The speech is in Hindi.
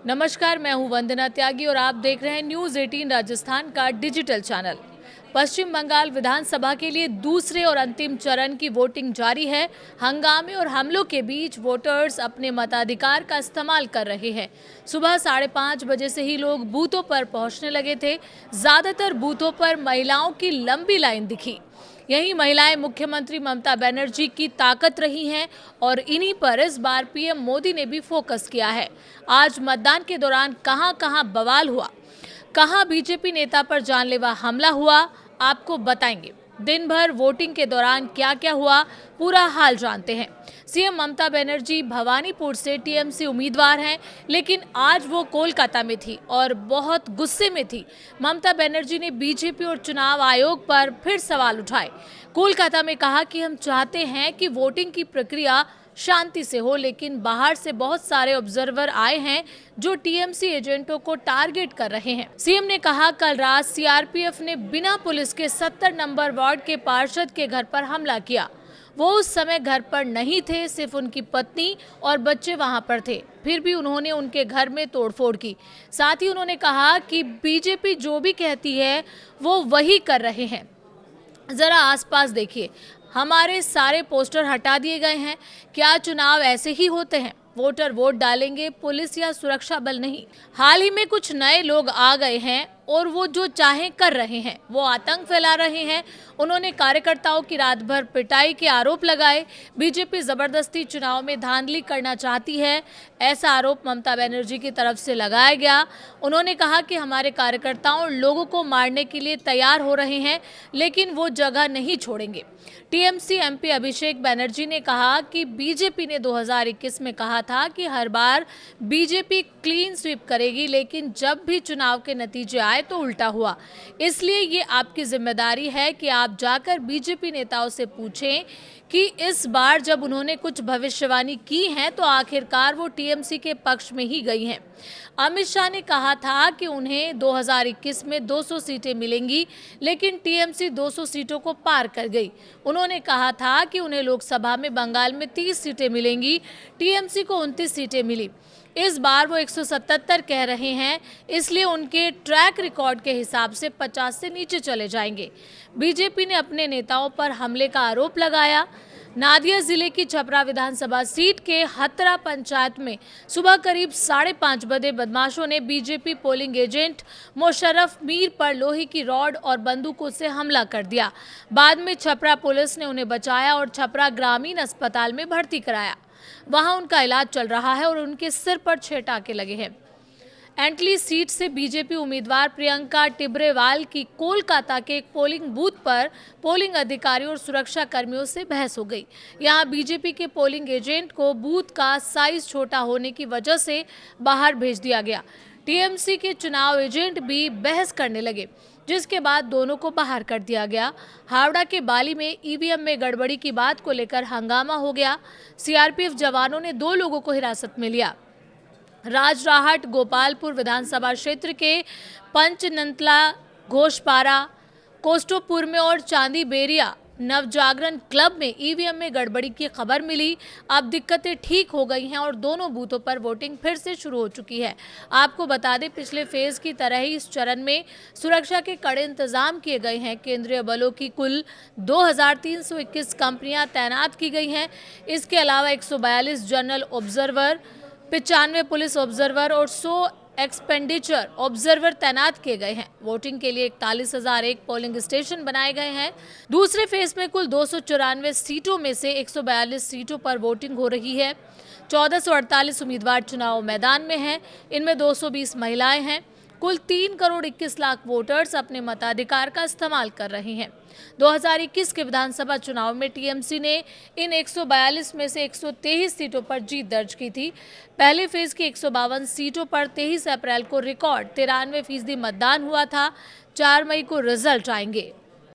नमस्कार, मैं हूं वंदना त्यागी और आप देख रहे हैं न्यूज 18 राजस्थान का डिजिटल चैनल। पश्चिम बंगाल विधानसभा के लिए दूसरे और अंतिम चरण की वोटिंग जारी है। हंगामे और हमलों के बीच वोटर्स अपने मताधिकार का इस्तेमाल कर रहे हैं। सुबह 5:30 बजे से ही लोग बूथों पर पहुंचने लगे थे। ज्यादातर बूथों पर महिलाओं की लंबी लाइन दिखी। यही महिलाएं मुख्यमंत्री ममता बनर्जी की ताकत रही हैं और इन्हीं पर इस बार पीएम मोदी ने भी फोकस किया है। आज मतदान के दौरान कहां-कहां बवाल हुआ, कहां बीजेपी नेता पर जानलेवा हमला हुआ, आपको बताएंगे। दिन भर वोटिंग के दौरान क्या-क्या हुआ, पूरा हाल जानते हैं। सीएम ममता बनर्जी भवानीपुर से टीएमसी उम्मीदवार हैं, लेकिन आज वो कोलकाता में थी और बहुत गुस्से में थी। ममता बनर्जी ने बीजेपी और चुनाव आयोग पर फिर सवाल उठाए। कोलकाता में कहा कि हम चाहते हैं कि वोटिंग की प्रक्रिया शांति से हो, लेकिन बाहर से बहुत सारे ऑब्जर्वर आए हैं जो टीएमसी एजेंटों को टारगेट कर रहे हैं। सीएम ने कहा, कल रात सीआरपीएफ ने बिना पुलिस के 70 नंबर वार्ड के पार्षद के घर पर हमला किया। वो उस समय घर पर नहीं थे, सिर्फ उनकी पत्नी और बच्चे वहां पर थे। फिर भी उन्होंने उनके घर में तोड़फोड़ की। साथ ही उन्होंने कहा कि बीजेपी जो भी कहती है वो वही कर रहे हैं। जरा आसपास देखिए, हमारे सारे पोस्टर हटा दिए गए हैं। क्या चुनाव ऐसे ही होते हैं? वोटर वोट डालेंगे, पुलिस या सुरक्षा बल नहीं। हाल ही में कुछ नए लोग आ गए हैं और वो जो चाहें कर रहे हैं, वो आतंक फैला रहे हैं। उन्होंने कार्यकर्ताओं की रात भर पिटाई के आरोप लगाए। बीजेपी जबरदस्ती चुनाव में धांधली करना चाहती है, ऐसा आरोप ममता बनर्जी की तरफ से लगाया गया। उन्होंने कहा कि हमारे कार्यकर्ताओं लोगों को मारने के लिए तैयार हो रहे हैं, लेकिन वो जगह नहीं छोड़ेंगे। टीएमसी एमपी अभिषेक बनर्जी ने कहा कि बीजेपी ने 2021 में कहा था कि हर बार बीजेपी क्लीन स्वीप करेगी, लेकिन जब भी चुनाव के नतीजे आए तो उल्टा हुआ। इसलिए ये आपकी जिम्मेदारी है कि आप जाकर बीजेपी नेताओं से पूछें कि इस बार जब उन्होंने कुछ भविष्यवाणी की है तो आखिरकार वो टीएमसी के पक्ष में ही गई हैं। अमित शाह ने कहा था कि उन्हें 2021 में 200 सीटें मिलेंगी, लेकिन टीएमसी 200 सीटों को पार कर गई। उन्होंने कहा था कि उन्हें लोकसभा में बंगाल में 30 सीटें मिलेंगी, टीएमसी को 29 सीटें मिली। इस बार वो 177 कह रहे हैं, इसलिए उनके ट्रैक रिकॉर्ड के हिसाब से 50 से नीचे चले जाएंगे। बीजेपी ने अपने नेताओं पर हमले का आरोप लगाया। नादिया जिले की छपरा विधानसभा सीट के हतरा पंचायत में सुबह करीब 5:30 बजे बदमाशों ने BJP polling agent Mosharraf Mir पर लोहे की रॉड और बंदूकों से हमला कर दिया। बाद में छपरा पुलिस ने उन्हें बचाया और छपरा ग्रामीण अस्पताल में भर्ती कराया। वहां उनका इलाज चल रहा है और उनके सिर पर 6 टाके लगे हैं। एंटली सीट से बीजेपी उम्मीदवार प्रियंका टिब्रेवाल की कोलकाता के एक पोलिंग बूथ पर पोलिंग अधिकारियों और सुरक्षा कर्मियों से बहस हो गई। यहां बीजेपी के पोलिंग एजेंट को बूथ का साइज छोटा होने की वजह से बाहर भेज दिया गया। टीएमसी के चुनाव एजेंट भी बहस करने लगे, जिसके बाद दोनों को बाहर कर दिया गया। हावड़ा के बाली में ईवीएम में गड़बड़ी की बात को लेकर हंगामा हो गया। सीआरपीएफ जवानों ने 2 लोगों को हिरासत में लिया। राजराहट गोपालपुर विधानसभा क्षेत्र के पंचनंतला, घोषपारा, कोस्टोपुर में और चांदी बेरिया नवजागरण क्लब में ईवीएम में गड़बड़ी की खबर मिली। अब दिक्कतें ठीक हो गई हैं और दोनों बूथों पर वोटिंग फिर से शुरू हो चुकी है। आपको बता दें, पिछले फेज की तरह ही इस चरण में सुरक्षा के कड़े इंतजाम किए गए हैं। केंद्रीय बलों की कुल 2321 कंपनियां तैनात की गई हैं। इसके अलावा 142 जनरल ऑब्जर्वर, 95 पुलिस ऑब्जर्वर और 100 एक्सपेंडिचर ऑब्जर्वर तैनात किए गए हैं। वोटिंग के लिए 41,001 पोलिंग स्टेशन बनाए गए हैं। दूसरे फेज में कुल 294 सीटों में से 142 सीटों पर वोटिंग हो रही है। 1448 उम्मीदवार चुनाव मैदान में हैं। इनमें 220 महिलाएं हैं। कुल 3 करोड़ 21 लाख वोटर्स अपने मताधिकार का इस्तेमाल कर रहे हैं। 2021 के विधानसभा चुनाव में टीएमसी ने इन 142 में से 123 सीटों पर जीत दर्ज की थी। पहले फेज की 152 सीटों पर 23 अप्रैल को रिकॉर्ड 93% मतदान हुआ था। 4 मई को रिजल्ट आएंगे।